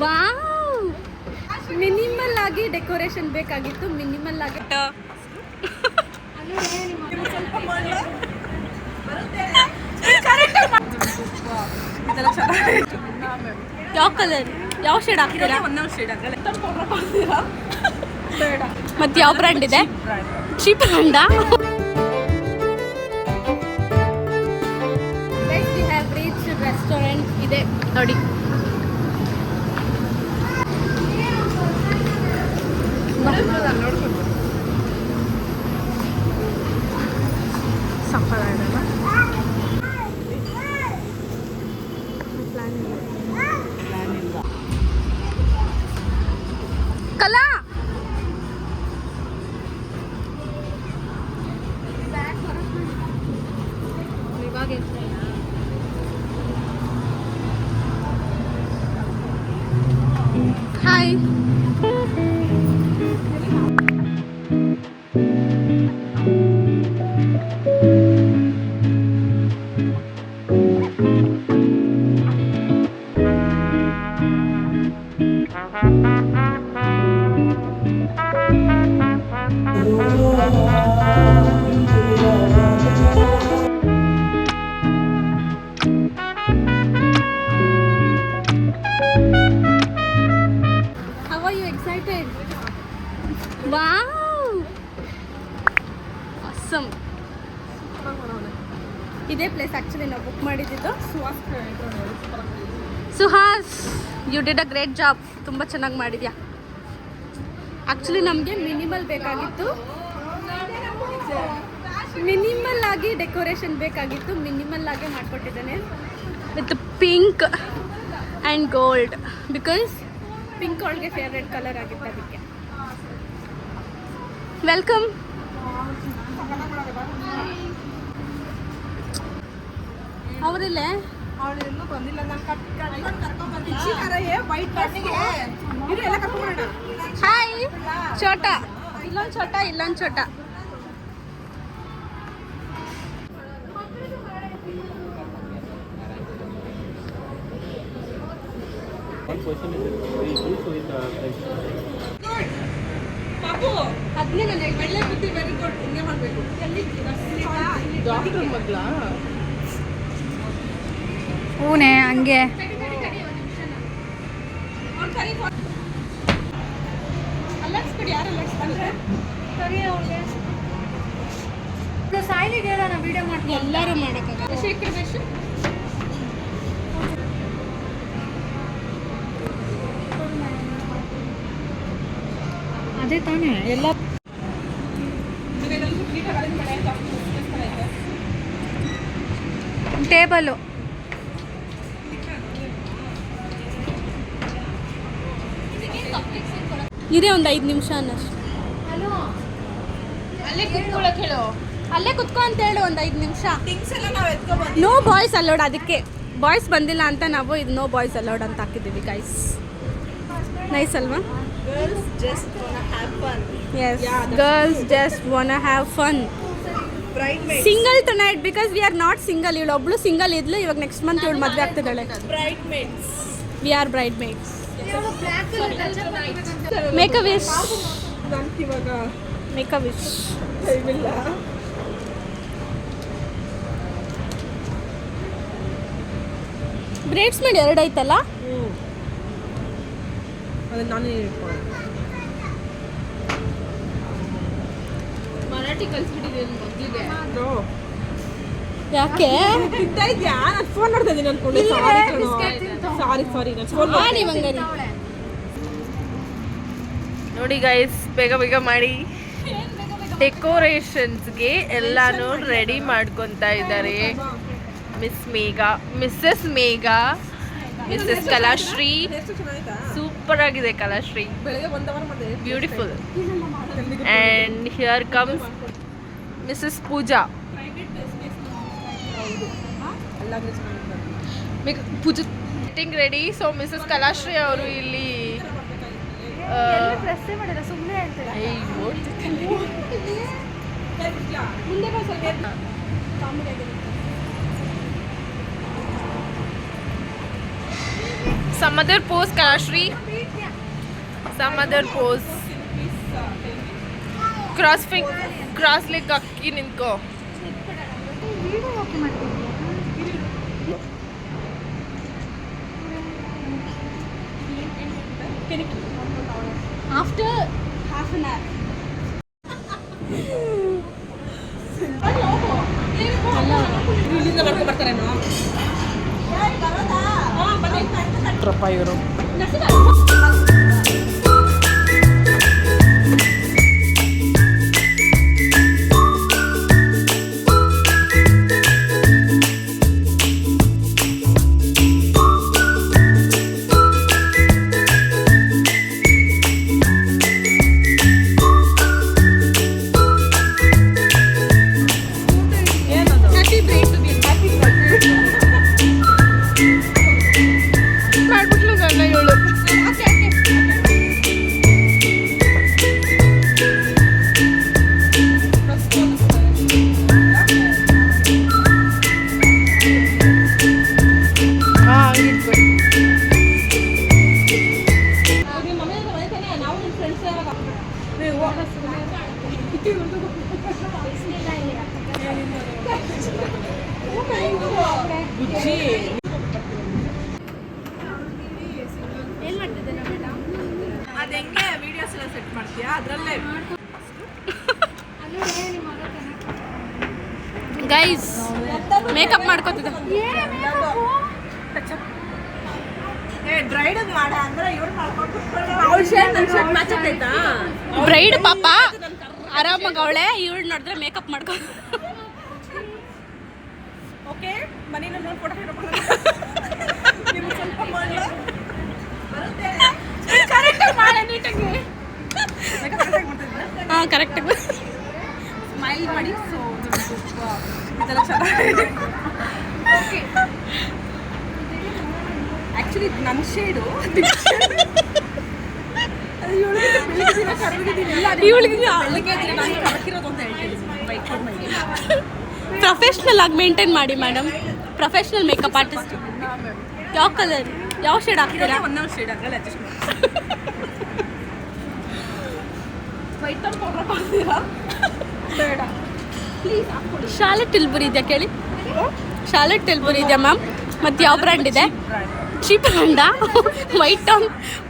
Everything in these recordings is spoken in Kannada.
ವಾವ್, ಮಿನಿಮಲ್ ಆಗಿ ಡೆಕೋರೇಷನ್ ಬೇಕಾಗಿತ್ತು. ಮಿನಿಮಲ್ ಆಗಿ ಯಾವ ಕಲರ್, ಯಾವ ಶೇಡ್ ಹಾಕ್ತೀರಾ? ಮತ್ತೆ ಯಾವ ಬ್ರ್ಯಾಂಡ್ ಇದೆ? ಚೀಪ್ ಬ್ರ್ಯಾಂಡಾ? ರೆಸ್ಟೋರೆಂಟ್ ಇದೆ ನೋಡಿ. ಕಲಾ ಹಾಯ್. ಇದೇ ಪ್ಲೇಸ್ ಆ್ಯಕ್ಚುಲಿ ನಾವು ಬುಕ್ ಮಾಡಿದ್ದು. Suhas, you did a great job. ತುಂಬ ಚೆನ್ನಾಗಿ ಮಾಡಿದ್ಯಾ. ಆ್ಯಕ್ಚುಲಿ ನಮಗೆ ಮಿನಿಮಲ್ ಬೇಕಾಗಿತ್ತು, ಮಿನಿಮಲ್ ಆಗಿ ಡೆಕೋರೇಷನ್ ಬೇಕಾಗಿತ್ತು. ಮಿನಿಮಲ್ ಆಗಿ ಮಾಡಿಕೊಟ್ಟಿದ್ದಾನೆ with pink and gold, because pink ಅವಳಿಗೆ ಫೇವ್ರೆಟ್ ಕಲರ್ ಆಗಿತ್ತು. ಅದಕ್ಕೆ ವೆಲ್ಕಮ್. ಅವರಿಲ್ಲೇ ಅವಳೆಲ್ಲೂ ಬಂದಿಲ್ಲ. ಹಾಯ್ ಚೋಟ, ಇಲ್ಲೊಂದು ಚೋಟ, ಇಲ್ಲೊಂದು ಚೋಟ. ಅದನ್ನೇ ನಾನು ಒಳ್ಳೆ ಬುದ್ಧಿ ವೆರಿ ಗುಡ್. ಹಿಂಗೆ ಮಾಡಬೇಕು. ಡಾಕ್ಟರ್ ಮಗ್ಲ ಹೂನೆ ಹಂಗೆ. ಎಲ್ಲರೂ ಮಾಡೋಕ್ಕಾಗಲ್ಲ. ಅದೇ ತಾನೇ ಎಲ್ಲ ಟೇಬಲು. ಇದೇ ಒಂದು 5 ನಿಮಿಷ ಅನ್ನಷ್ಟು. ಅಲ್ಲೇ ಕುತ್ಕೊ ಅಂತ ಹೇಳು. ಒಂದು 5 ನಿಮಿಷ. No boys allowed. ಅದಕ್ಕೆ ಬಾಯ್ಸ್ ಬಂದಿಲ್ಲ ಅಂತ ನಾವು ಇದು ನೋ ಬಾಯ್ಸ್ ಅಲೋಡ್ ಅಂತ ಹಾಕಿದ್ದೀವಿ ಗೈಸ್. ನೈಸ್ ಅಲ್ವಾ? Yes, girls just wanna have fun. Single tonight because we are not single. ಇವಳು ಒಬ್ಳು ಸಿಂಗಲ್ ಇದ್ಲು, ಇವಾಗ ನೆಕ್ಸ್ಟ್ ಮಂತ್ ಇವಳು ಮದುವೆ ಆಗ್ತಿದ್ದಾಳೆ. We are bridesmaids. Make a wish. Make a wish. ಬ್ರೈಡ್ಸ್ಮೇಡ್ 2 ಐತಲ್ಲ. ಮರಾಠಿ ಕಲಿಸ್ಬಿಟ್ಟಿದ್ದೀನಿ ಮಕ್ಕಳಿಗೆ. ಯಾಕೆ ನಾನು ಫೋನ್ ಮಾಡ್ತಾ ಇದ್ದೀನಿ ಅನ್ಕೊಂಡೆ. ಸಾರಿ. ನೋಡಿ ಗೈಸ್, ಬೇಗ ಬೇಗ ಮಾಡಿ. ಡೆಕೋರೇಷನ್ಸ್ಗೆ ಎಲ್ಲಾನು ರೆಡಿ ಮಾಡ್ಕೊತಾ ಇದ್ದಾರೆ. Mrs Megha, Mrs Kalashree. Super ಆಗಿದೆ Kalashree, beautiful. And here comes Mrs Pooja. Pooja getting ready. So Mrs Kalashree ಅವರು ಇಲ್ಲಿ Some other pose, Kalashri. Some other pose. Cross leg hakki ninko. After half an hour. ಇವರು ಮಾಡ್ಬಿಟ್ಲು ಗಲ್ಲ ಇವಳು. ಏನ್ ಮಾಡ್ತಿದ್ದೇನೆ ಮೇಡಮ್? ಅದು ಹೆಂಗೆ ವಿಡಿಯೋಸ್ ಎಲ್ಲ ಸೆಟ್ ಮಾಡ್ತೀಯಾ ಅದರಲ್ಲೇ? Guys makeup ಮಾಡ್ಕೋತಿದ್ದೆ. ಬ್ರೈಡ್ ಮಾಡ ಅಂದ್ರೆ ಇವ್ರು ಮಾಡ್ಕೊಂಡು ಬ್ರೈಡ್ ಪಾಪ ಆರಾಮಾಗಿ ಅವಳೆ, ಇವಳು ನೋಡಿದ್ರೆ ಮೇಕಪ್ ಮಾಡ್ಕೊ. ಓಕೆ ಮನೇಲಿ ನೋಡಿ ಫೋಟೋ ಹಾಂ ಕರೆಕ್ಟಾಗಿ ಸ್ಮೈಲ್ ಮಾಡಿ. ಸೊ ಇದೆಲ್ಲ ಚೆನ್ನಾಗಿದೆ. ಆ್ಯಕ್ಚುಲಿ ನನ್ನ ಶೇಡು ಪ್ರೊಫೆಷ್ನಲ್ ಆಗಿ ಮೇಂಟೈನ್ ಮಾಡಿ ಮೇಡಮ್. Professional makeup artist. ಯಾವ ಕಲರ್, ಯಾವ ಶೇಡ್ ಹಾಕ್ತೀರಾ? ಒಂದೊಂದು ಶೇಡ್ ಅದರಲ್ಲಿ ಅಡ್ಜಸ್ಟ್ ವೈಟ್ ಟೋನ್ ಪೌಡರ್ ಹಾಕ್ತೀರಾ? ಬೇಡ ಪ್ಲೀಸ್ ಹಾಕ್ಕೊಡಿ. ಶಾಲೆಟ್ ಟಿಲ್ಬುರಿ ಇದೆಯಾ ಕೇಳಿ. ಶಾಲೆಟ್ ಟಿಲ್ಬುರಿ ಇದೆಯಾ ಮ್ಯಾಮ್? ಮತ್ತು ಯಾವ ಬ್ರ್ಯಾಂಡ್ ಇದೆ? ಚೀಪ್ ಬ್ರ್ಯಾಂಡ?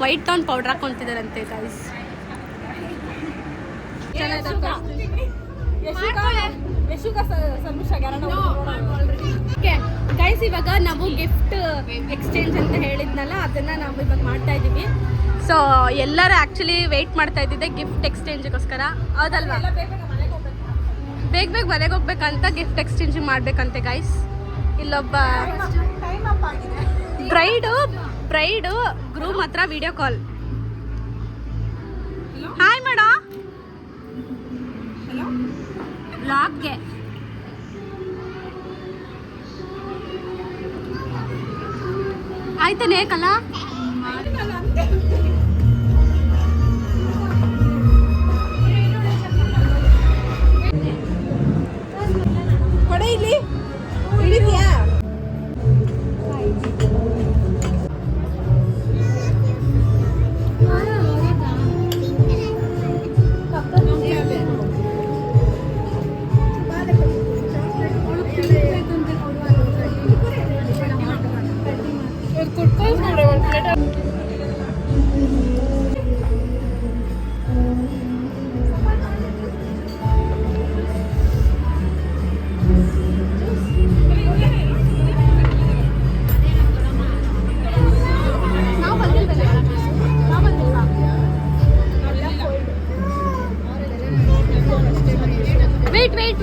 ವೈಟ್ ಟೋನ್ ಪೌಡ್ರ್ ಹಾಕ್ಕೊಂತಿದ್ದಾರಂತೆ ಗೈಸ್. ಗೈಸ್ ಇವಾಗ ನಾವು ಗಿಫ್ಟ್ ಎಕ್ಸ್ಚೇಂಜ್ ಅಂತ ಹೇಳಿದ್ನಲ್ಲ, ಅದನ್ನ ನಾವು ಇವಾಗ ಮಾಡ್ತಾ ಇದ್ದೀವಿ. ಸೊ ಎಲ್ಲರೂ ಆ್ಯಕ್ಚುಲಿ ವೆಯ್ಟ್ ಮಾಡ್ತಾ ಇದ್ದಿದ್ದೆ ಗಿಫ್ಟ್ ಎಕ್ಸ್ಚೇಂಜ್ಗೋಸ್ಕರ, ಹೌದಲ್ವಾ? ಬೇಗ ಮನೆಗೆ ಹೋಗ್ಬೇಕಂತ ಗಿಫ್ಟ್ ಎಕ್ಸ್ಚೇಂಜ್ ಮಾಡಬೇಕಂತೆ ಗೈಸ್. ಇಲ್ಲೊಬ್ಬ ಬ್ರೈಡು ಗ್ರೂಮ್ ಹತ್ರ ವಿಡಿಯೋ ಕಾಲ್. Hi madam. ವ್ಲಾಗ್ಗೆ ಆಯ್ತಾನೆ ಕಲಾ? ಕೊಡೆ ಇಲ್ಲಿ ಹಿಡಿದ್ಯಾ?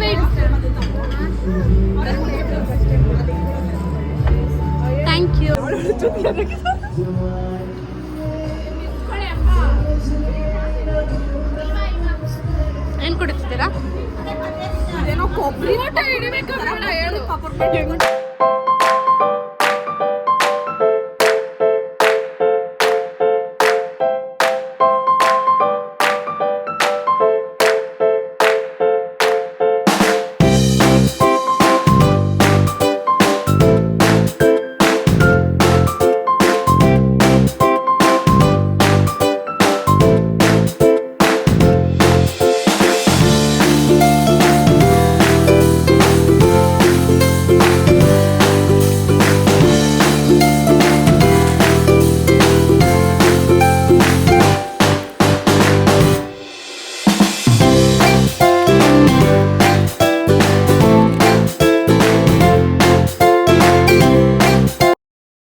Wait. Thank you. ಏನು ಕುಡಿಸ್ತೀರಾ? ಅದೇನೋ ಕೊಬ್ಬರಿ ಹಿಡಿಬೇಕು ಹೇಳು.